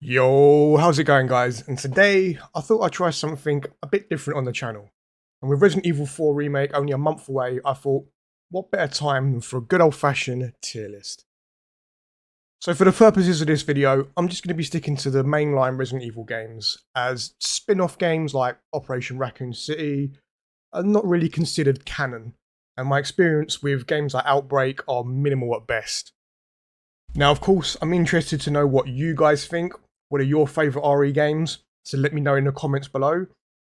Yo, how's it going, guys? And today I thought I'd try something a bit different on the channel. And with Resident Evil 4 Remake only a month away, I thought, what better time than for a good old-fashioned tier list? So for the purposes of this video, I'm just going to be sticking to the mainline Resident Evil games, as spin-off games like Operation Raccoon City are not really considered canon, and my experience with games like Outbreak are minimal at best. Now, of course, I'm interested to know what you guys think. What are your favourite RE games? So let me know in the comments below,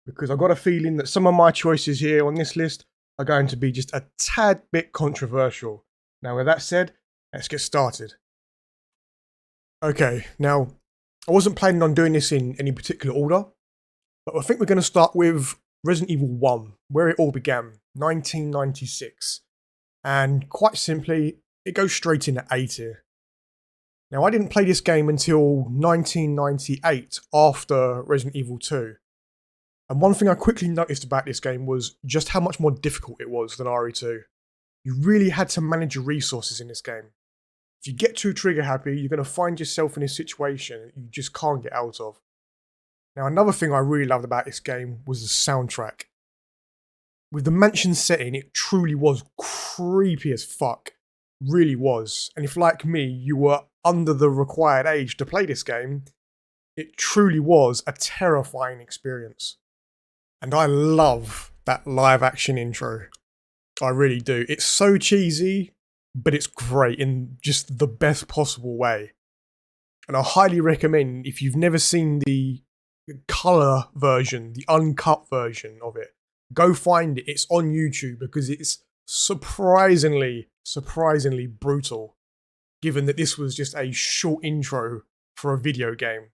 because I've got a feeling that some of my choices here on this list are going to be just a tad bit controversial. Now, with that said, let's get started. Okay, now, I wasn't planning on doing this in any particular order, but I think we're going to start with Resident Evil 1, where it all began, 1996. And quite simply, it goes straight into A tier. Now, I didn't play this game until 1998, after Resident Evil 2. And one thing I quickly noticed about this game was just how much more difficult it was than RE2. You really had to manage your resources in this game. If you get too trigger happy, you're going to find yourself in a situation you just can't get out of. Now, another thing I really loved about this game was the soundtrack. With the mansion setting, it truly was creepy as fuck. Really was. And if, like me, you were under the required age to play this game, it truly was a terrifying experience. And I love that live action intro. I really do. It's so cheesy, but it's great in just the best possible way. And I highly recommend, if you've never seen the colour version, the uncut version of it, go find it. It's on YouTube because it's surprisingly brutal, given that this was just a short intro for a video game.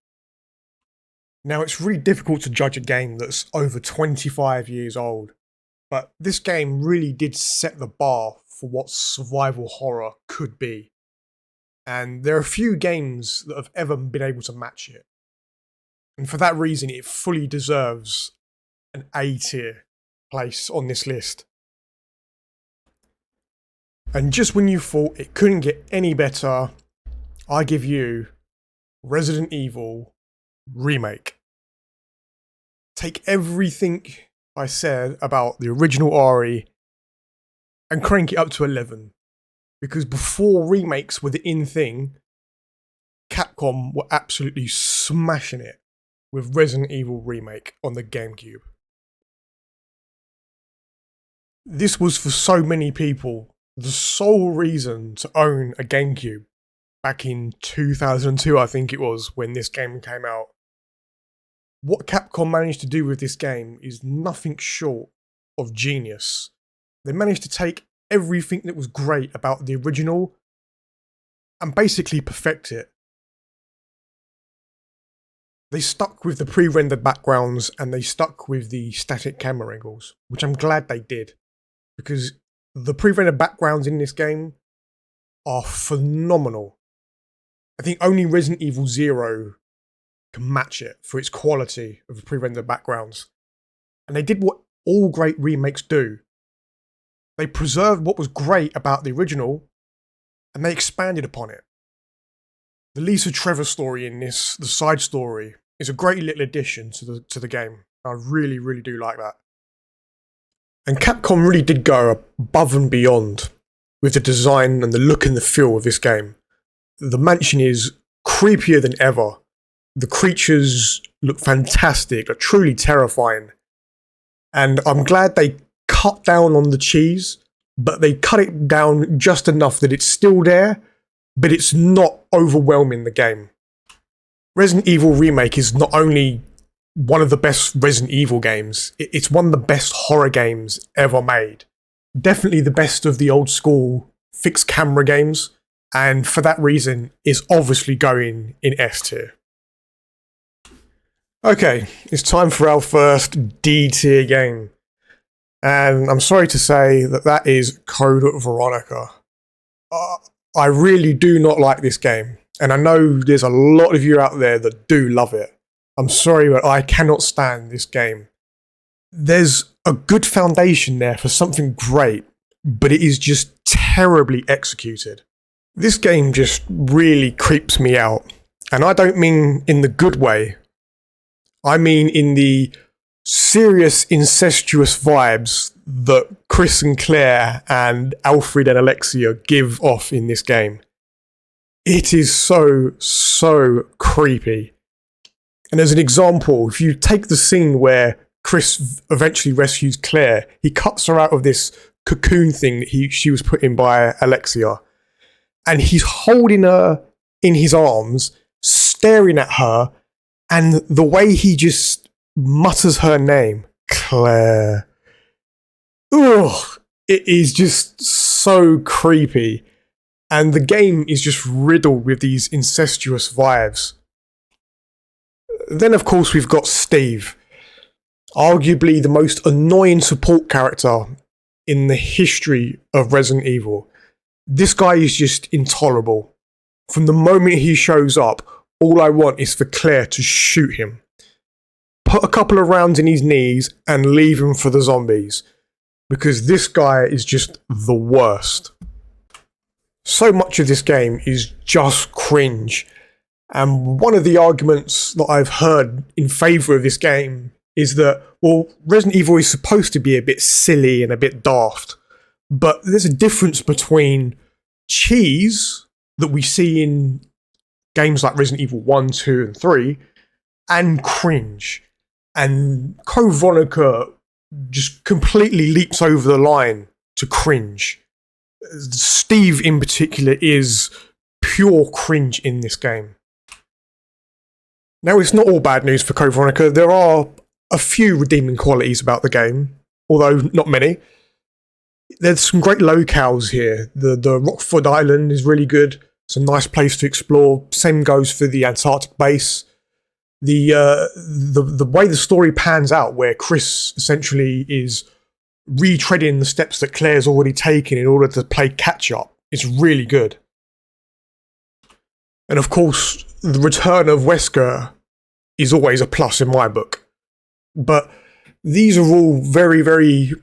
Now, it's really difficult to judge a game that's over 25 years old, but this game really did set the bar for what survival horror could be. And there are few games that have ever been able to match it. And for that reason, it fully deserves an A tier place on this list. And just when you thought it couldn't get any better, I give you Resident Evil Remake. Take everything I said about the original RE and crank it up to 11. Because before remakes were the in thing, Capcom were absolutely smashing it with Resident Evil Remake on the GameCube. This was, for so many people, the sole reason to own a GameCube back in 2002, I think it was, when this game came out. What Capcom managed to do with this game is nothing short of genius. They managed to take everything that was great about the original and basically perfect it. They stuck with the pre-rendered backgrounds and they stuck with the static camera angles, which I'm glad they did, because the pre-rendered backgrounds in this game are phenomenal. I think only Resident Evil 0 can match it for its quality of pre-rendered backgrounds. And they did what all great remakes do. They preserved what was great about the original, and they expanded upon it. The Lisa Trevor story in this, the side story, is a great little addition to the game. I really do like that. And Capcom really did go above and beyond with the design and the look and the feel of this game. The mansion is creepier than ever. The creatures look fantastic, are truly terrifying. And I'm glad they cut down on the cheese, but they cut it down just enough that it's still there, but it's not overwhelming the game. Resident Evil Remake is not only one of the best Resident Evil games, it's one of the best horror games ever made. Definitely the best of the old school fixed camera games, and for that reason is obviously going in S tier. Okay, it's time for our first D tier game. And I'm sorry to say that is Code Veronica. I really do not like this game, and I know there's a lot of you out there that do love it. I'm sorry, but I cannot stand this game. There's a good foundation there for something great, but it is just terribly executed. This game just really creeps me out. And I don't mean in the good way. I mean in the serious incestuous vibes that Chris and Claire and Alfred and Alexia give off in this game. It is so creepy. And as an example, if you take the scene where Chris eventually rescues Claire, he cuts her out of this cocoon thing that she was put in by Alexia, and he's holding her in his arms, staring at her, and the way he just mutters her name, Claire. Ugh, it is just so creepy. And the game is just riddled with these incestuous vibes. Then, of course, we've got Steve, arguably the most annoying support character in the history of Resident Evil. This guy is just intolerable. From the moment he shows up, all I want is for Claire to shoot him. Put a couple of rounds in his knees and leave him for the zombies. Because this guy is just the worst. So much of this game is just cringe. And one of the arguments that I've heard in favour of this game is that, well, Resident Evil is supposed to be a bit silly and a bit daft. But there's a difference between cheese that we see in games like Resident Evil 1, 2 and 3 and cringe. And Code Veronica just completely leaps over the line to cringe. Steve in particular is pure cringe in this game. Now, it's not all bad news for Code Veronica. There are a few redeeming qualities about the game, although not many. There's some great locales here. The Rockford Island is really good. It's a nice place to explore. Same goes for the Antarctic base. The way the story pans out, where Chris essentially is retreading the steps that Claire's already taken in order to play catch up, is really good. And of course, the return of Wesker is always a plus in my book. But these are all very, very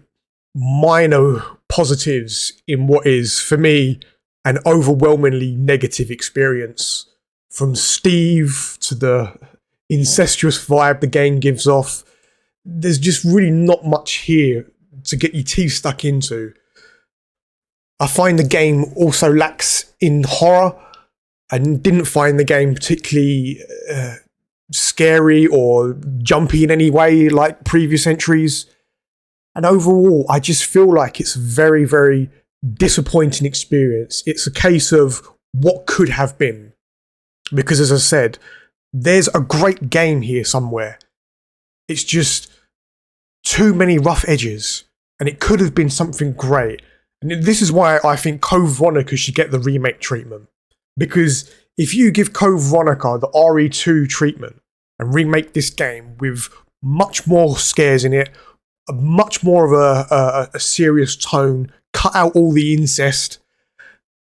minor positives in what is, for me, an overwhelmingly negative experience. From Steve to the incestuous vibe the game gives off, there's just really not much here to get your teeth stuck into. I find the game also lacks in horror. I didn't find the game particularly scary or jumpy in any way like previous entries. And overall, I just feel like it's a very, very disappointing experience. It's a case of what could have been. Because as I said, there's a great game here somewhere. It's just too many rough edges. And it could have been something great. And this is why I think Code Veronica should get the remake treatment. Because if you give Code Veronica the RE2 treatment and remake this game with much more scares in it, much more of a serious tone, cut out all the incest,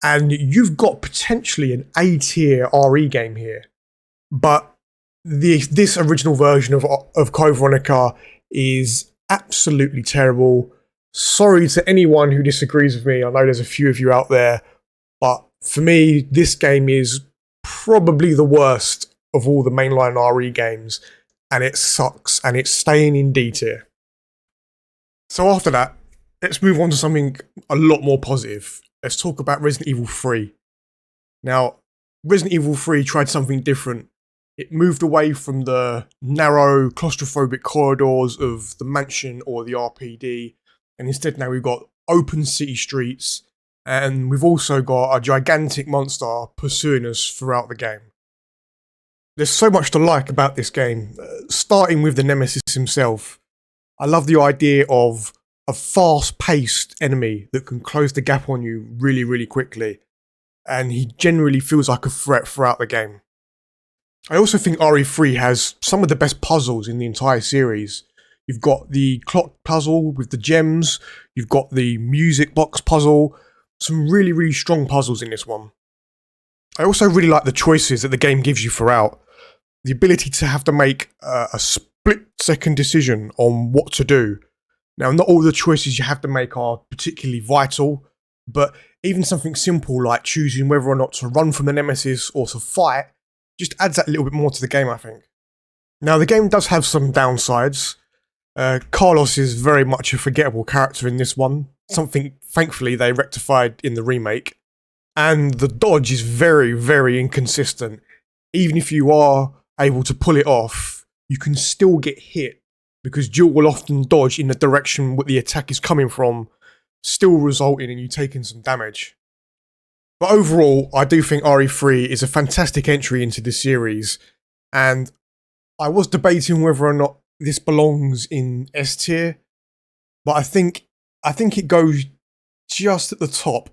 and you've got potentially an A-tier RE game here. But this original version of Code Veronica is absolutely terrible. Sorry to anyone who disagrees with me. I know there's a few of you out there, but for me, this game is probably the worst of all the mainline RE games, and it sucks, and it's staying in D tier. So after that, let's move on to something a lot more positive. Let's talk about Resident Evil 3. Now, Resident Evil 3 tried something different. It moved away from the narrow, claustrophobic corridors of the mansion or the RPD, and instead now we've got open city streets, and we've also got a gigantic monster pursuing us throughout the game. There's so much to like about this game, starting with the Nemesis himself. I love the idea of a fast-paced enemy that can close the gap on you really, really quickly, and he generally feels like a threat throughout the game. I also think RE3 has some of the best puzzles in the entire series. You've got the clock puzzle with the gems, you've got the music box puzzle, some really, really strong puzzles in this one. I also really like the choices that the game gives you throughout. The ability to have to make a split-second decision on what to do. Now, not all the choices you have to make are particularly vital, but even something simple like choosing whether or not to run from the Nemesis or to fight just adds that little bit more to the game, I think. Now, the game does have some downsides. Carlos is very much a forgettable character in this one, something thankfully they rectified in the remake. And the dodge is very, very inconsistent. Even if you are able to pull it off, you can still get hit because Jill will often dodge in the direction what the attack is coming from, still resulting in you taking some damage. But overall, I do think RE3 is a fantastic entry into the series, and I was debating whether or not this belongs in S tier, but I think it goes just at the top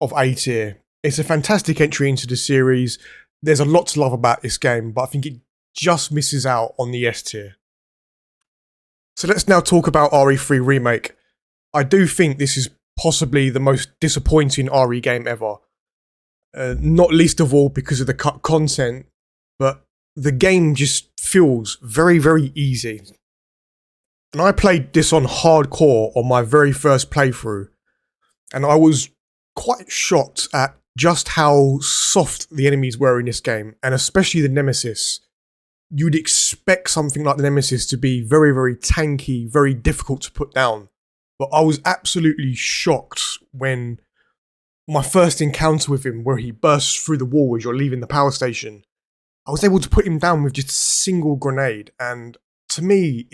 of A tier. It's a fantastic entry into the series. There's a lot to love about this game, but I think it just misses out on the S tier. So let's now talk about RE3 Remake. I do think this is possibly the most disappointing RE game ever. Not least of all because of the cut content, but the game just feels very, very easy. And I played this on hardcore on my very first playthrough, and I was quite shocked at just how soft the enemies were in this game, and especially the Nemesis. You'd expect something like the Nemesis to be very, very tanky, very difficult to put down. But I was absolutely shocked when my first encounter with him, where he bursts through the wall as you're leaving the power station, I was able to put him down with just a single grenade. And to me,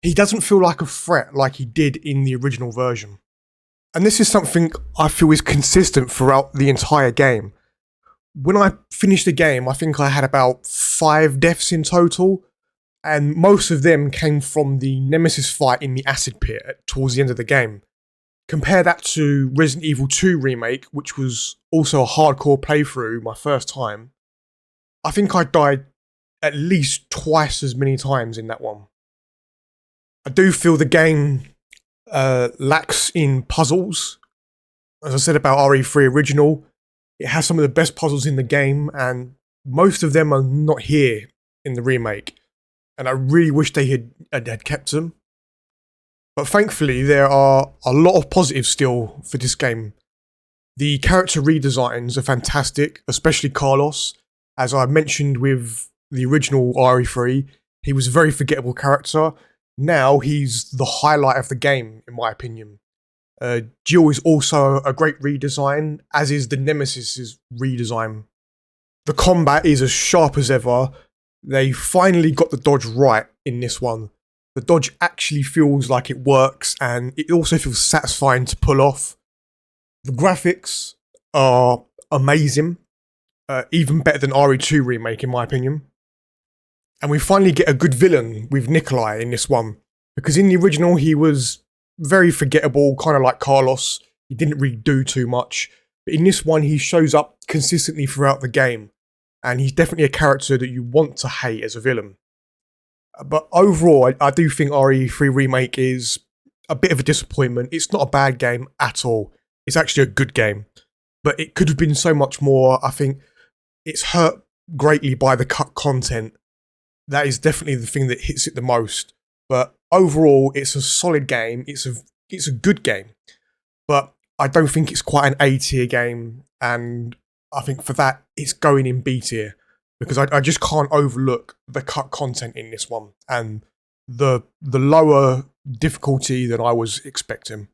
he doesn't feel like a threat like he did in the original version. And this is something I feel is consistent throughout the entire game. When I finished the game, I think I had about 5 deaths in total, and most of them came from the Nemesis fight in the acid pit towards the end of the game. Compare that to Resident Evil 2 Remake, which was also a hardcore playthrough my first time. I think I died at least twice as many times in that one. I do feel the game lacks in puzzles. As I said about RE3 Original, it has some of the best puzzles in the game, and most of them are not here in the remake. And I really wish they had kept them. But thankfully, there are a lot of positives still for this game. The character redesigns are fantastic, especially Carlos. As I mentioned with the original RE3, he was a very forgettable character. Now he's the highlight of the game, in my opinion. Jill is also a great redesign, as is the Nemesis' redesign. The combat is as sharp as ever. They finally got the dodge right in this one. The dodge actually feels like it works, and it also feels satisfying to pull off. The graphics are amazing, even better than RE2 Remake in my opinion. And we finally get a good villain with Nikolai in this one, because in the original he was very forgettable, kind of like Carlos. He didn't really do too much. But in this one he shows up consistently throughout the game, and he's definitely a character that you want to hate as a villain. But overall, I do think RE3 Remake is a bit of a disappointment. It's not a bad game at all. It's actually a good game. But it could have been so much more. I think it's hurt greatly by the cut content. That is definitely the thing that hits it the most. But overall, it's a solid game. It's a good game. But I don't think it's quite an A tier game. And I think for that, it's going in B tier. Because I just can't overlook the cut content in this one and the lower difficulty than I was expecting.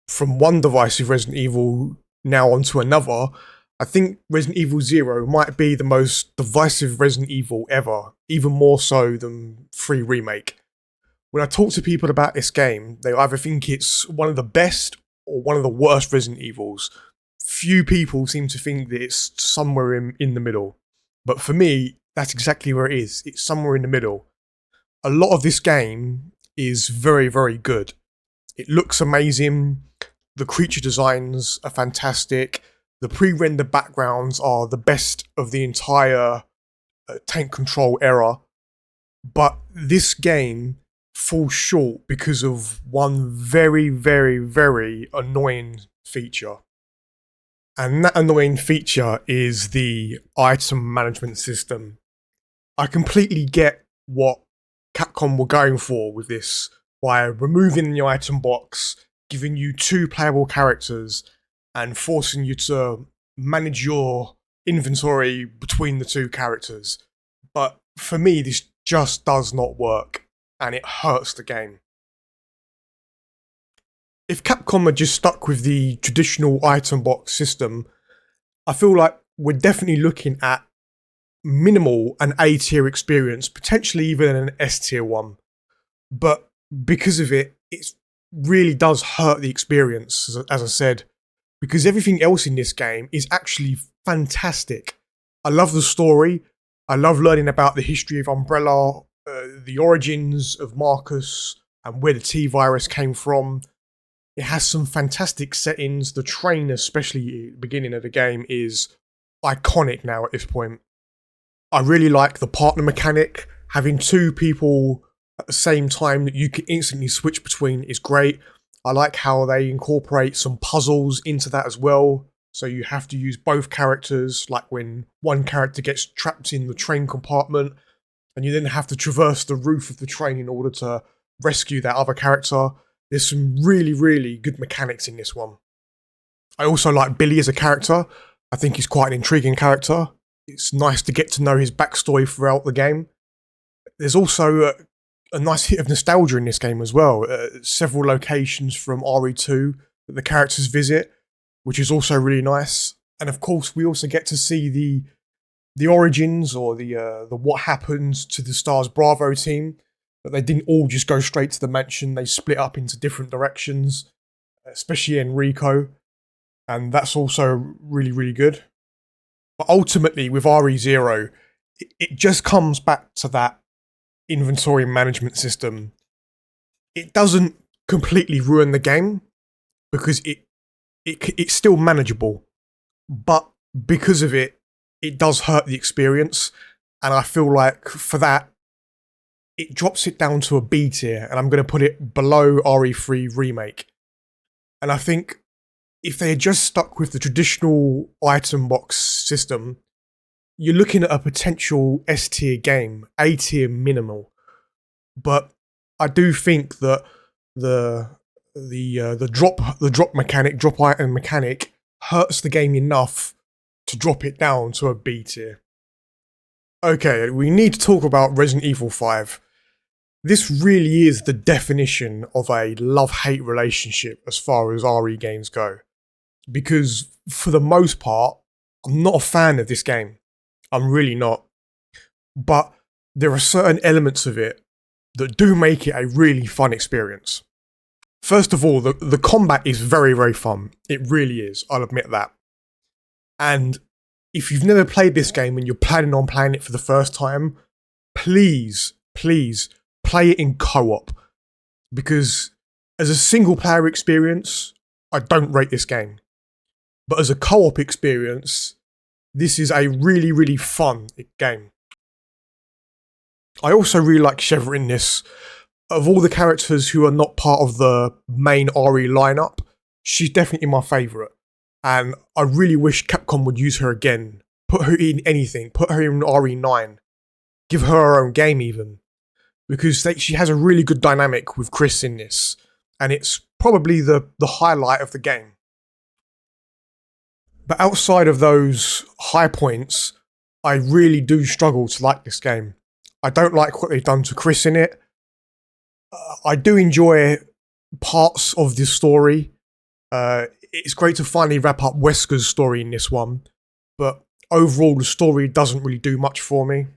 From one divisive Resident Evil now onto another, I think Resident Evil 0 might be the most divisive Resident Evil ever, even more so than 3 Remake. When I talk to people about this game, they either think it's one of the best or one of the worst Resident Evils. Few people seem to think that it's somewhere in the middle. But for me, that's exactly where it is. It's somewhere in the middle. A lot of this game is very, very good. It looks amazing. The creature designs are fantastic. The pre-rendered backgrounds are the best of the entire tank control era. But this game falls short because of one very, very, very annoying feature. And that annoying feature is the item management system. I completely get what Capcom were going for with this by removing the item box, giving you 2 playable characters, and forcing you to manage your inventory between the two characters. But for me, this just does not work, and it hurts the game. If Capcom had just stuck with the traditional item box system, I feel like we're definitely looking at minimal an A tier experience, potentially even an S tier one. But because of it, it really does hurt the experience, as I said, because everything else in this game is actually fantastic. I love the story. I love learning about the history of Umbrella, the origins of Marcus, and where the T virus came from. It has some fantastic settings. The train, especially at the beginning of the game, is iconic now at this point. I really like the partner mechanic. Having two people at the same time that you can instantly switch between is great. I like how they incorporate some puzzles into that as well. So you have to use both characters, like when one character gets trapped in the train compartment and you then have to traverse the roof of the train in order to rescue that other character. There's some really, really good mechanics in this one. I also like Billy as a character. I think he's quite an intriguing character. It's nice to get to know his backstory throughout the game. There's also a nice hit of nostalgia in this game as well. Several locations from RE2 that the characters visit, which is also really nice. And of course, we also get to see the origins or the what happens to the Stars Bravo team. But they didn't all just go straight to the mansion. They split up into different directions, especially Enrico. And that's also really, really good. But ultimately, with RE0, it just comes back to that inventory management system. It doesn't completely ruin the game because it's still manageable. But because of it, it does hurt the experience. And I feel like for that, it drops it down to a B tier, and I'm going to put it below RE3 Remake. And I think if they had just stuck with the traditional item box system, you're looking at a potential S tier game, A tier minimal. But I do think that the drop item mechanic hurts the game enough to drop it down to a B tier. Okay, we need to talk about Resident Evil 5. This really is the definition of a love-hate relationship as far as RE games go. Because for the most part, I'm not a fan of this game. I'm really not. But there are certain elements of it that do make it a really fun experience. First of all, the combat is very, very fun. It really is, I'll admit that. And if you've never played this game and you're planning on playing it for the first time, please play it in co-op. Because as a single player experience, I don't rate this game. But as a co-op experience, this is a really, really fun game. I also really like Sheva in this. Of all the characters who are not part of the main RE lineup, she's definitely my favourite. And I really wish Capcom would use her again. Put her in anything. Put her in RE9. Give her her own game even. Because she has a really good dynamic with Chris in this. And it's probably the highlight of the game. But outside of those high points, I really do struggle to like this game. I don't like what they've done to Chris in it. I do enjoy parts of this story. It's great to finally wrap up Wesker's story in this one. But overall, the story doesn't really do much for me.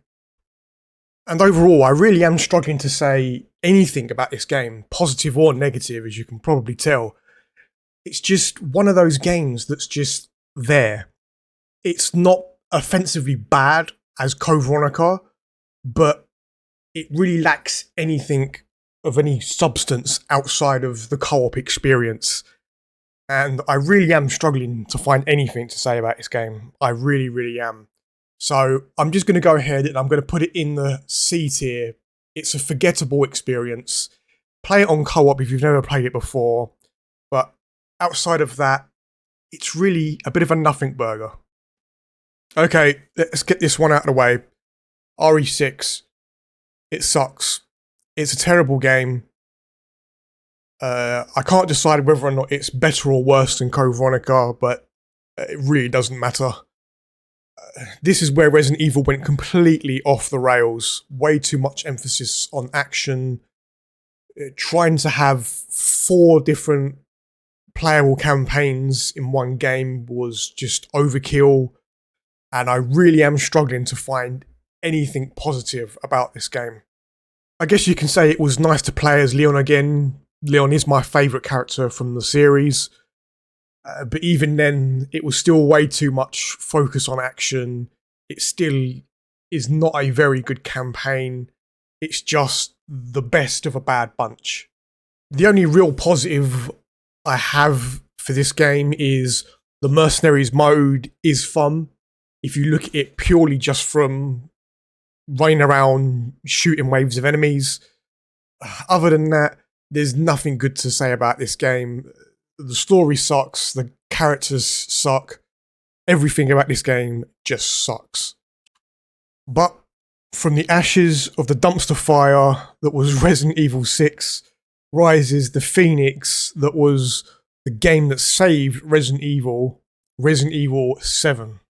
And overall, I really am struggling to say anything about this game, positive or negative, as you can probably tell. It's just one of those games that's just there. It's not offensively bad as Veronica, but it really lacks anything of any substance outside of the co-op experience. And I really am struggling to find anything to say about this game. I really, really am. So I'm just going to go ahead and I'm going to put it in the C tier. It's a forgettable experience. Play it on co-op if you've never played it before. But outside of that, it's really a bit of a nothing burger. Okay, let's get this one out of the way. RE6. It sucks. It's a terrible game. I can't decide whether or not it's better or worse than Veronica, but it really doesn't matter. This is where Resident Evil went completely off the rails. Way too much emphasis on action. Trying to have 4 different playable campaigns in one game was just overkill. And I really am struggling to find anything positive about this game. I guess you can say it was nice to play as Leon again. Leon is my favourite character from the series. But even then, it was still way too much focus on action. It still is not a very good campaign. It's just the best of a bad bunch. The only real positive I have for this game is the Mercenaries mode is fun. If you look at it purely just from running around shooting waves of enemies. Other than that, there's nothing good to say about this game. The story sucks, the characters suck, everything about this game just sucks. But from the ashes of the dumpster fire that was Resident Evil 6, rises the phoenix that was the game that saved Resident Evil 7.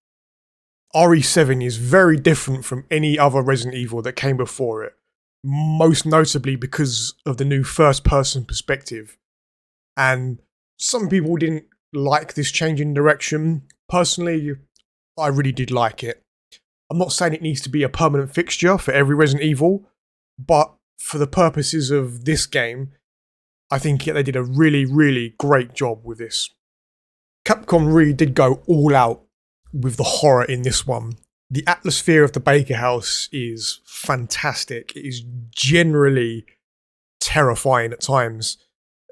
RE7 is very different from any other Resident Evil that came before it, most notably because of the new first-person perspective. And some people didn't like this change in direction. Personally, I really did like it. I'm not saying it needs to be a permanent fixture for every Resident Evil, but for the purposes of this game, I think they did a really, really great job with this. Capcom really did go all out with the horror in this one. The atmosphere of the Baker House is fantastic. It is generally terrifying at times.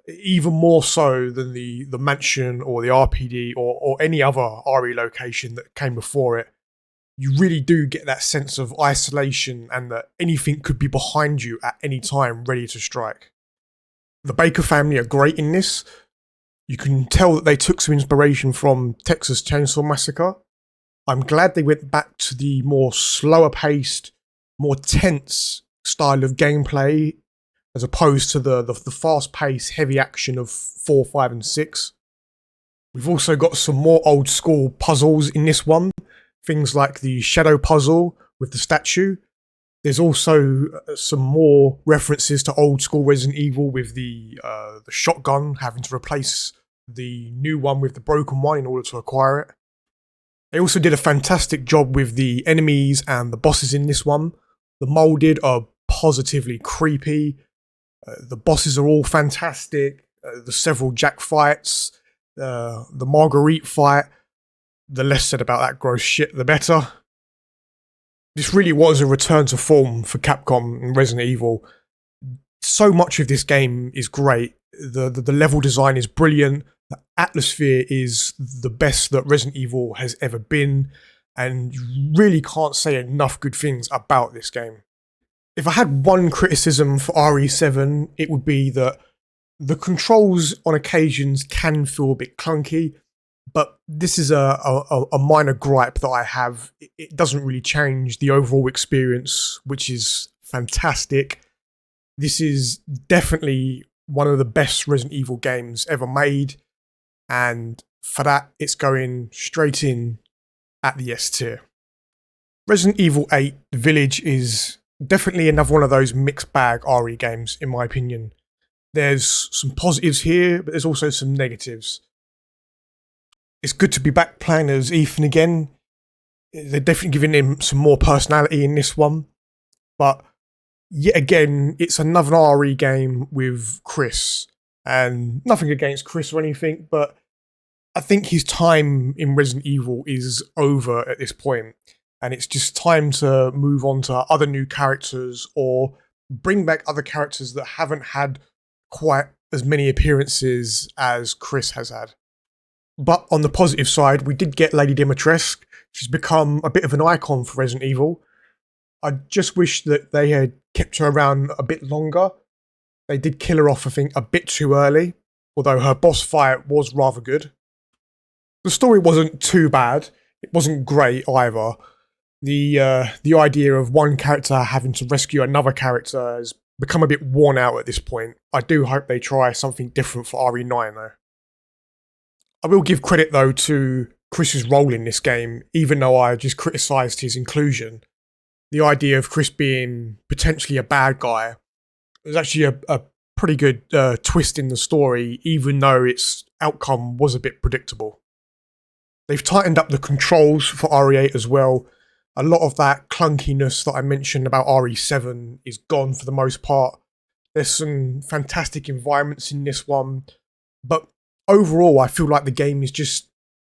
Even more so than the mansion or the RPD or any other RE location that came before it. You really do get that sense of isolation and that anything could be behind you at any time ready to strike. The Baker family are great in this. You can tell that they took some inspiration from Texas Chainsaw Massacre. I'm glad they went back to the more slower paced, more tense style of gameplay as opposed to the fast-paced, heavy action of 4, 5, and 6. We've also got some more old-school puzzles in this one. Things like the shadow puzzle with the statue. There's also some more references to old-school Resident Evil with the shotgun, having to replace the new one with the broken one in order to acquire it. They also did a fantastic job with the enemies and the bosses in this one. The molded are positively creepy. The bosses are all fantastic. The several Jack fights, the Marguerite fight. The less said about that gross shit, the better. This really was a return to form for Capcom and Resident Evil. So much of this game is great. The level design is brilliant. The atmosphere is the best that Resident Evil has ever been. And you really can't say enough good things about this game. If I had one criticism for RE7, it would be that the controls on occasions can feel a bit clunky, but this is a minor gripe that I have. It doesn't really change the overall experience, which is fantastic. This is definitely one of the best Resident Evil games ever made, and for that, it's going straight in at the S tier. Resident Evil 8 Village is definitely another one of those mixed bag RE games, in my opinion. There's some positives here, but there's also some negatives. It's good to be back playing as Ethan again. They're definitely giving him some more personality in this one. But yet again, it's another RE game with Chris. And nothing against Chris or anything, but I think his time in Resident Evil is over at this point. And it's just time to move on to other new characters or bring back other characters that haven't had quite as many appearances as Chris has had. But on the positive side, we did get Lady Dimitrescu. She's become a bit of an icon for Resident Evil. I just wish that they had kept her around a bit longer. They did kill her off, I think, a bit too early, although her boss fight was rather good. The story wasn't too bad. It wasn't great either. The idea of one character having to rescue another character has become a bit worn out at this point. I do hope they try something different for RE9 though. I will give credit though to Chris's role in this game, even though I just criticised his inclusion. The idea of Chris being potentially a bad guy was actually a pretty good twist in the story, even though its outcome was a bit predictable. They've tightened up the controls for RE8 as well. A lot of that clunkiness that I mentioned about RE7 is gone for the most part. There's some fantastic environments in this one, but overall I feel like the game is just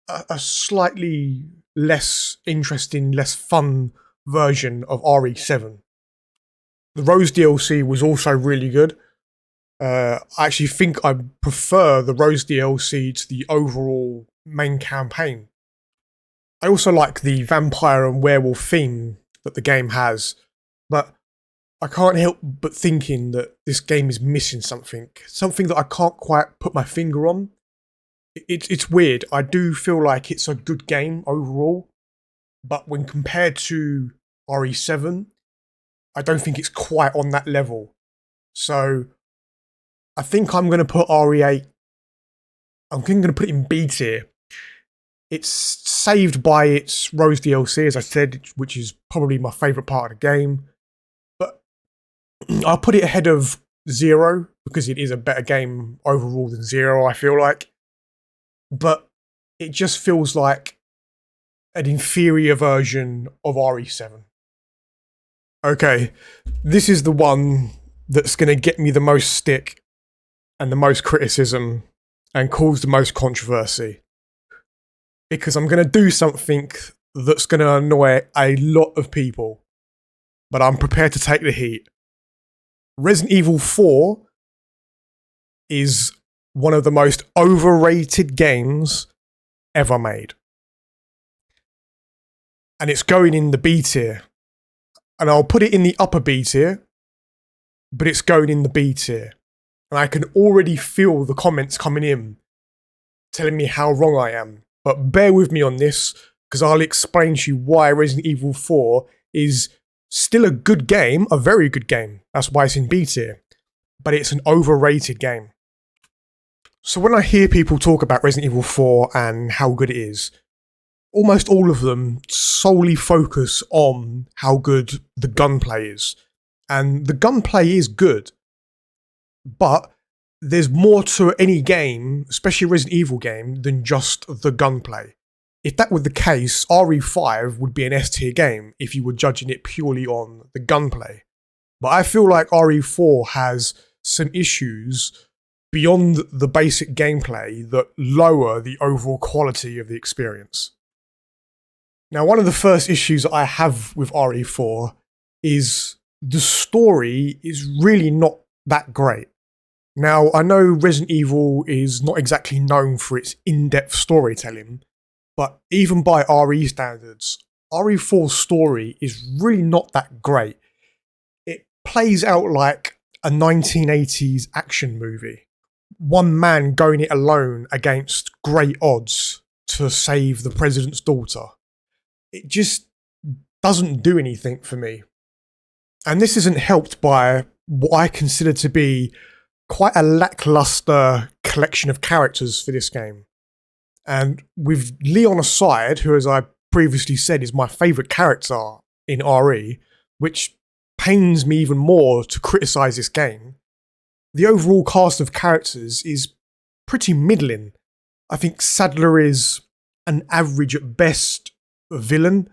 a slightly less interesting, less fun version of RE7. The Rose DLC was also really good. I actually think I prefer the Rose DLC to the overall main campaign. I also like the vampire and werewolf theme that the game has, but I can't help but thinking that this game is missing something that I can't quite put my finger on. It's weird. I do feel like it's a good game overall, but when compared to RE7, I don't think it's quite on that level. So I think I'm going to put RE8, I'm going to put it in B tier. It's saved by its Rose DLC, as I said, which is probably my favourite part of the game. But I'll put it ahead of Zero, because it is a better game overall than Zero, I feel like. But it just feels like an inferior version of RE7. Okay, this is the one that's going to get me the most stick and the most criticism and cause the most controversy. Because I'm going to do something that's going to annoy a lot of people, but I'm prepared to take the heat. Resident Evil 4 is one of the most overrated games ever made. And it's going in the B tier. And I'll put it in the upper B tier, but it's going in the B tier. And I can already feel the comments coming in telling me how wrong I am. But bear with me on this, because I'll explain to you why Resident Evil 4 is still a good game, a very good game. That's why it's in B tier. But it's an overrated game. So when I hear people talk about Resident Evil 4 and how good it is, almost all of them solely focus on how good the gunplay is. And the gunplay is good, but there's more to any game, especially a Resident Evil game, than just the gunplay. If that were the case, RE5 would be an S tier game if you were judging it purely on the gunplay. But I feel like RE4 has some issues beyond the basic gameplay that lower the overall quality of the experience. Now, one of the first issues I have with RE4 is the story is really not that great. Now, I know Resident Evil is not exactly known for its in-depth storytelling, but even by RE standards, RE4's story is really not that great. It plays out like a 1980s action movie. One man going it alone against great odds to save the president's daughter. It just doesn't do anything for me. And this isn't helped by what I consider to be quite a lackluster collection of characters for this game. And with Leon aside, who, as I previously said, is my favourite character in RE, which pains me even more to criticise this game, the overall cast of characters is pretty middling. I think Sadler is an average at best villain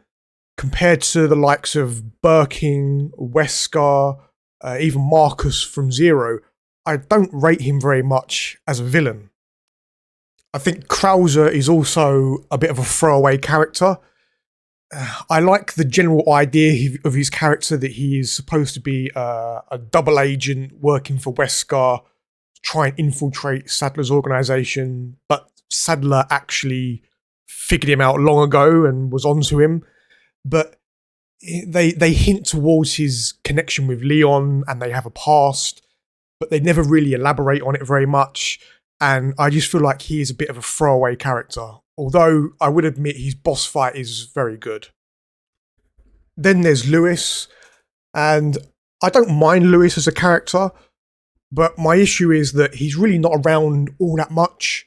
compared to the likes of Birkin, Wesker, even Marcus from Zero. I don't rate him very much as a villain. I think Krauser is also a bit of a throwaway character. I like the general idea of his character, that he is supposed to be a double agent working for Wesker, try and infiltrate Sadler's organisation, but Sadler actually figured him out long ago and was onto him. But they hint towards his connection with Leon, and they have a past, but they never really elaborate on it very much. And I just feel like he is a bit of a throwaway character. Although I would admit his boss fight is very good. Then there's Lewis, and I don't mind Lewis as a character, but my issue is that he's really not around all that much.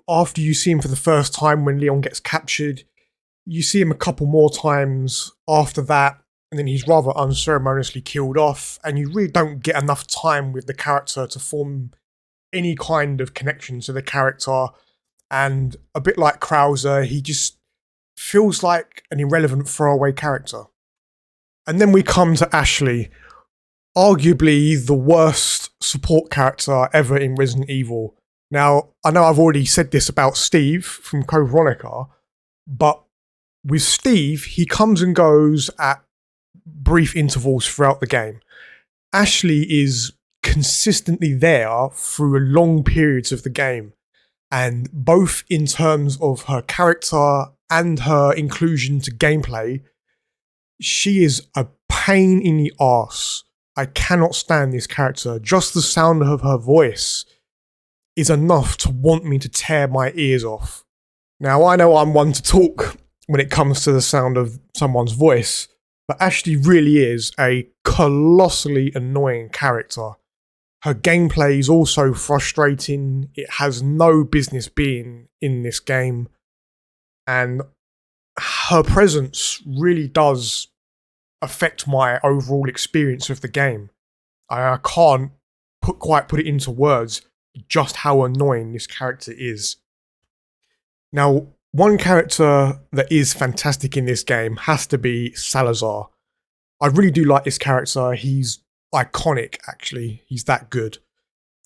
after you see him for the first time when Leon gets captured, you see him a couple more times after that, and then he's rather unceremoniously killed off, and you really don't get enough time with the character to form any kind of connection to the character. And a bit like Krauser, he just feels like an irrelevant throwaway character. And then we come to Ashley, arguably the worst support character ever in Resident Evil. Now, I know I've already said this about Steve from Code Veronica, but with Steve, he comes and goes at brief intervals throughout the game. Ashley is consistently there through long periods of the game, and both in terms of her character and her inclusion to gameplay, she is a pain in the arse. I cannot stand this character. Just the sound of her voice is enough to want me to tear my ears off. Now, I know I'm one to talk when it comes to the sound of someone's voice, but Ashley really is a colossally annoying character. Her gameplay is also frustrating. It has no business being in this game. And her presence really does affect my overall experience of the game. I can't quite put it into words just how annoying this character is. Now, one character that is fantastic in this game has to be Salazar. I really do like this character. He's iconic, actually. He's that good.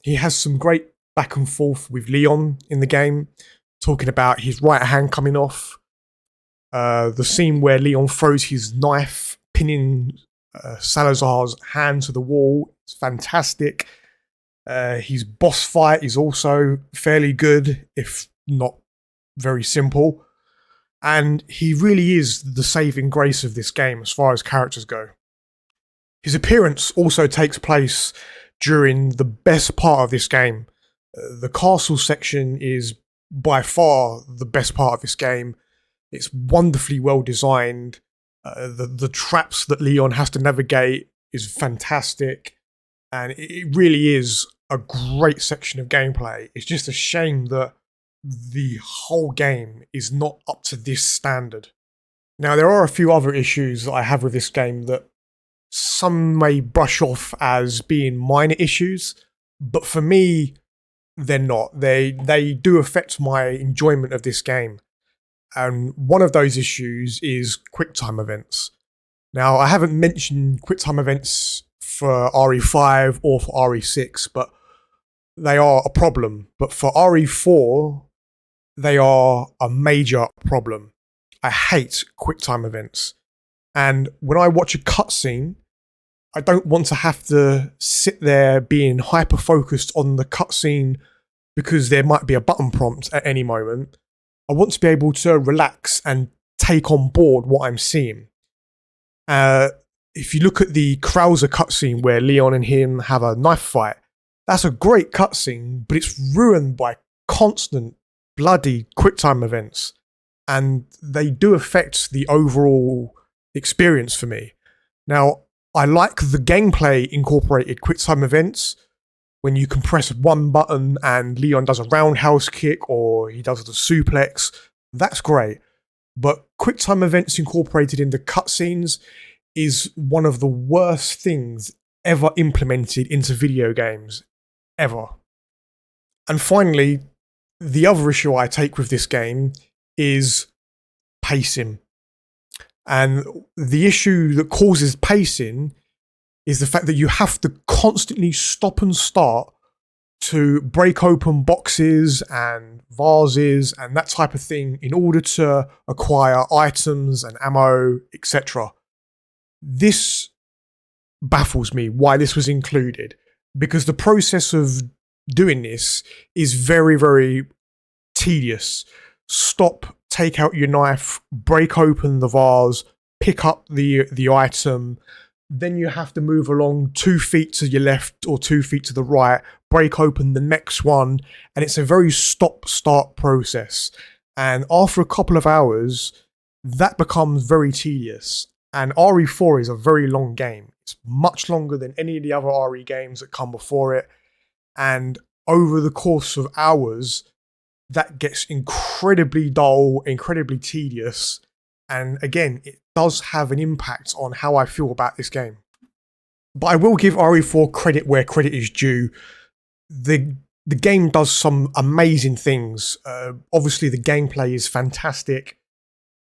He has some great back and forth with Leon in the game, talking about his right hand coming off. The scene where Leon throws his knife, pinning Salazar's hand to the wall. It's fantastic. His boss fight is also fairly good, if not very simple. And he really is the saving grace of this game as far as characters go. His appearance also takes place during the best part of this game. The castle section is by far the best part of this game. It's wonderfully well designed. The traps that Leon has to navigate is fantastic. And it really is a great section of gameplay. It's just a shame that the whole game is not up to this standard. Now, there are a few other issues that I have with this game that some may brush off as being minor issues, but for me, they're not. They do affect my enjoyment of this game. And one of those issues is QuickTime events. Now, I haven't mentioned QuickTime events for RE5 or for RE6, but they are a problem. But for RE4, they are a major problem. I hate QuickTime events. And when I watch a cutscene, I don't want to have to sit there being hyper-focused on the cutscene because there might be a button prompt at any moment. I want to be able to relax and take on board what I'm seeing. If you look at the Krauser cutscene where Leon and him have a knife fight, that's a great cutscene, but it's ruined by constant bloody QuickTime events. And they do affect the overall experience for me. Now, I like the gameplay incorporated QuickTime events when you can press one button and Leon does a roundhouse kick or he does the suplex. That's great. But QuickTime events incorporated in the cutscenes is one of the worst things ever implemented into video games. Ever. And finally, the other issue I take with this game is pacing. And the issue that causes pacing is the fact that you have to constantly stop and start to break open boxes and vases and that type of thing in order to acquire items and ammo, etc. This baffles me why this was included, because the process of doing this is very, very tedious. Stop, take out your knife, break open the vase, pick up the item, then you have to move along 2 feet to your left or 2 feet to the right, break open the next one, and it's a very stop-start process. And after a couple of hours, that becomes very tedious. And RE4 is a very long game. It's much longer than any of the other RE games that come before it. And over the course of hours, that gets incredibly dull, incredibly tedious. And again, it does have an impact on how I feel about this game. But I will give RE4 credit where credit is due. The the game does some amazing things. Obviously, the gameplay is fantastic.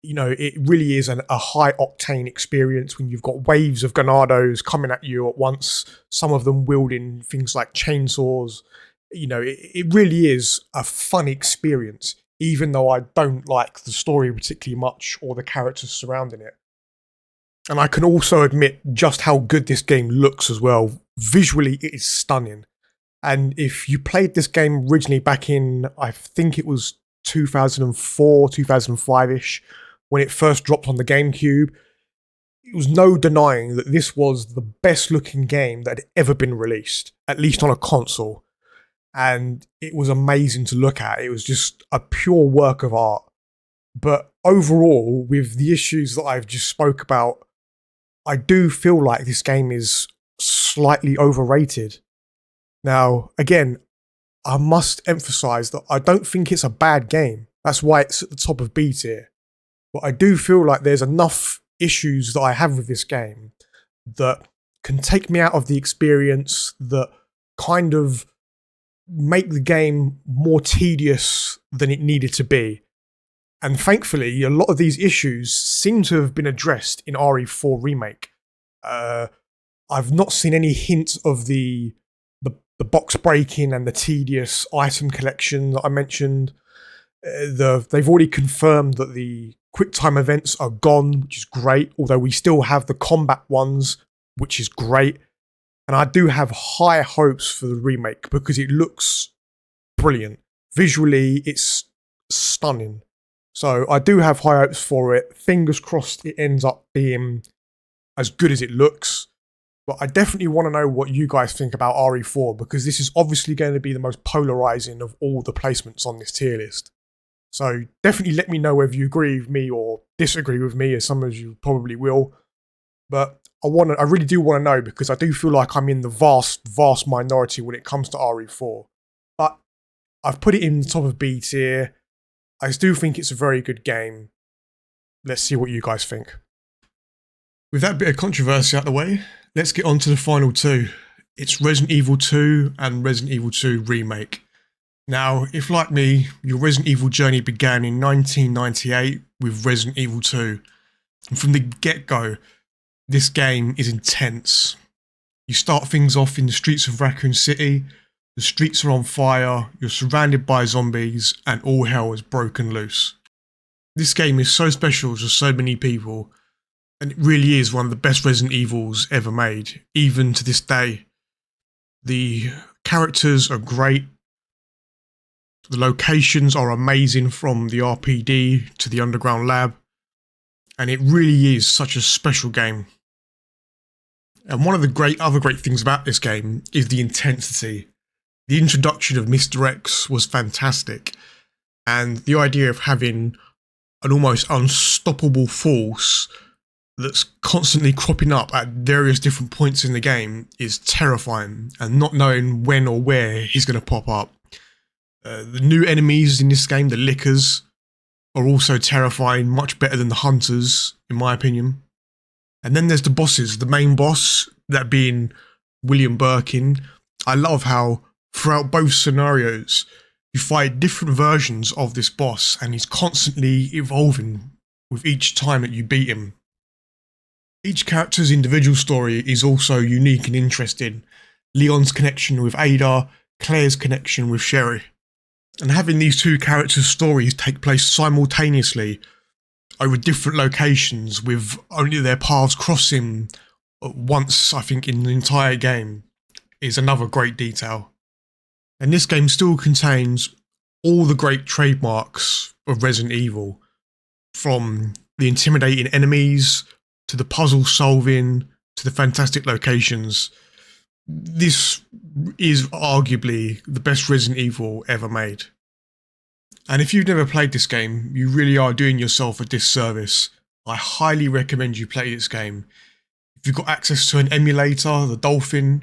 You know, it really is a high octane experience when you've got waves of Ganados coming at you at once, some of them wielding things like chainsaws. You know, it really is a fun experience, even though I don't like the story particularly much or the characters surrounding it. And I can also admit just how good this game looks as well. Visually, it is stunning. And if you played this game originally back in, I think it was 2004, 2005-ish, when it first dropped on the GameCube, it was no denying that this was the best looking game that had ever been released, at least on a console. And it was amazing to look at. It was just a pure work of art. But overall, with the issues that I've just spoke about, I do feel like this game is slightly overrated. Now, again, I must emphasize that I don't think it's a bad game. That's why it's at the top of B tier. But I do feel like there's enough issues that I have with this game that can take me out of the experience, that kind of make the game more tedious than it needed to be. And thankfully, a lot of these issues seem to have been addressed in RE4 Remake. I've not seen any hint of the box breaking and the tedious item collection that I mentioned. They've already confirmed that the QuickTime events are gone, which is great, although we still have the combat ones, which is great. And I do have high hopes for the remake because it looks brilliant. Visually, it's stunning. So I do have high hopes for it. Fingers crossed it ends up being as good as it looks. But I definitely want to know what you guys think about RE4 because this is obviously going to be the most polarizing of all the placements on this tier list. So definitely let me know whether you agree with me or disagree with me, as some of you probably will. But I really do want to know because I do feel like I'm in the vast minority when it comes to RE4. But I've put it in the top of B tier. I do think it's a very good game. Let's see what you guys think. With that bit of controversy out the way, let's get on to the final two. It's Resident Evil 2 and Resident Evil 2 Remake. Now, if like me, your Resident Evil journey began in 1998 with Resident Evil 2, and from the get-go, this game is intense. You start things off in the streets of Raccoon City, the streets are on fire, you're surrounded by zombies, and all hell is broken loose. This game is so special to so many people, and it really is one of the best Resident Evils ever made, even to this day. The characters are great. The locations are amazing, from the RPD to the underground lab. And it really is such a special game. And one of the other great things about this game is the intensity. The introduction of Mr. X was fantastic. And the idea of having an almost unstoppable force that's constantly cropping up at various different points in the game is terrifying, and not knowing when or where he's going to pop up. The new enemies in this game, the Lickers, are also terrifying, much better than the Hunters, in my opinion. And then there's the bosses, the main boss, that being William Birkin. I love how throughout both scenarios, you fight different versions of this boss, and he's constantly evolving with each time that you beat him. Each character's individual story is also unique and interesting. Leon's connection with Ada, Claire's connection with Sherry. And having these two characters' stories take place simultaneously over different locations with only their paths crossing once, I think, in the entire game is another great detail. And this game still contains all the great trademarks of Resident Evil, from the intimidating enemies to the puzzle solving to the fantastic locations. This is arguably the best Resident Evil ever made. And if you've never played this game, you really are doing yourself a disservice. I highly recommend you play this game. If you've got access to an emulator, the Dolphin,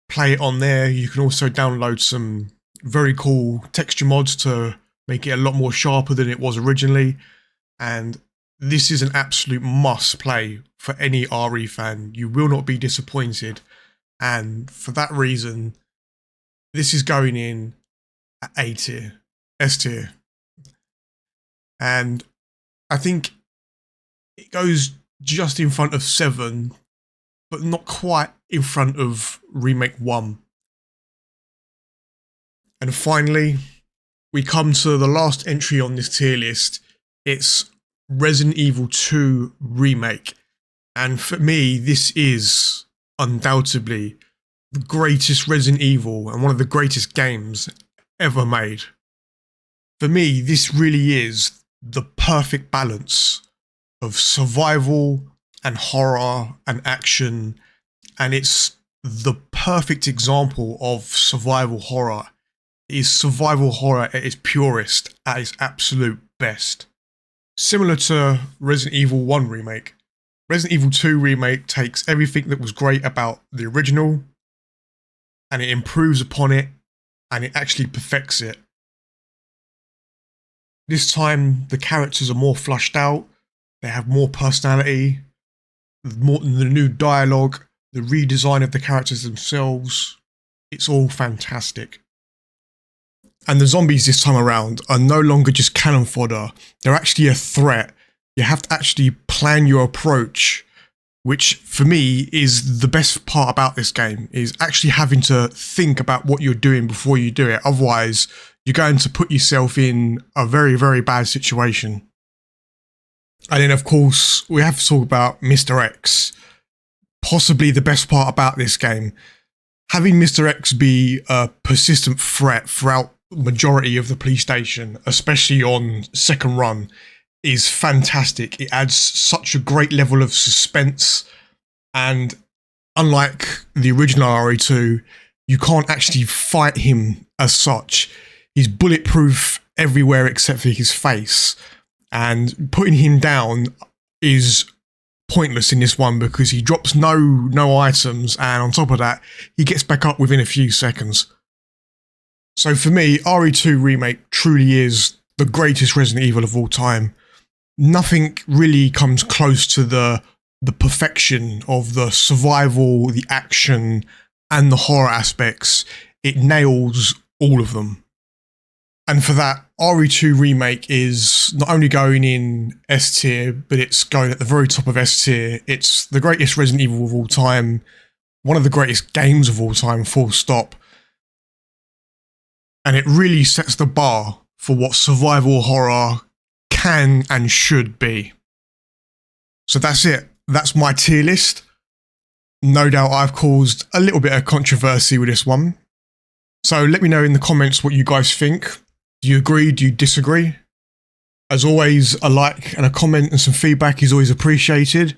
play it on there. You can also download some very cool texture mods to make it a lot more sharper than it was originally. And this is an absolute must play for any RE fan. You will not be disappointed. And for that reason, this is going in at A tier, S tier. And I think it goes just in front of 7, but not quite in front of Remake 1. And finally, we come to the last entry on this tier list. It's Resident Evil 2 Remake. And for me, this is undoubtedly the greatest Resident Evil and one of the greatest games ever made. For me, this really is the perfect balance of survival and horror and action, and it's the perfect example of survival horror. It is survival horror at its purest, at its absolute best. Similar to Resident Evil 1 Remake, Resident Evil 2 Remake takes everything that was great about the original and it improves upon it and it actually perfects it. This time the characters are more flushed out, they have more personality, the new dialogue, the redesign of the characters themselves. It's all fantastic. And the zombies this time around are no longer just cannon fodder, they're actually a threat. You have to actually plan your approach, which for me is the best part about this game, is actually having to think about what you're doing before you do it. Otherwise, you're going to put yourself in a very, very bad situation. And then, of course, we have to talk about Mr. X. Possibly the best part about this game. Having Mr. X be a persistent threat throughout the majority of the police station, especially on second run, is fantastic. It adds such a great level of suspense, and unlike the original RE2, you can't actually fight him as such. He's bulletproof everywhere except for his face, and putting him down is pointless in this one because he drops no items, and on top of that, he gets back up within a few seconds. So for me, RE2 Remake truly is the greatest Resident Evil of all time. Nothing really comes close to the perfection of the survival, the action, and the horror aspects. It nails all of them. And for that, RE2 Remake is not only going in S tier, but it's going at the very top of S tier. It's the greatest Resident Evil of all time, one of the greatest games of all time, full stop. And it really sets the bar for what survival horror can and should be. So that's it. That's my tier list. No doubt I've caused a little bit of controversy with this one. So let me know in the comments what you guys think. Do you agree? Do you disagree? As always, a like and a comment and some feedback is always appreciated.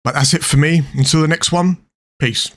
But that's it for me. Until the next one, peace.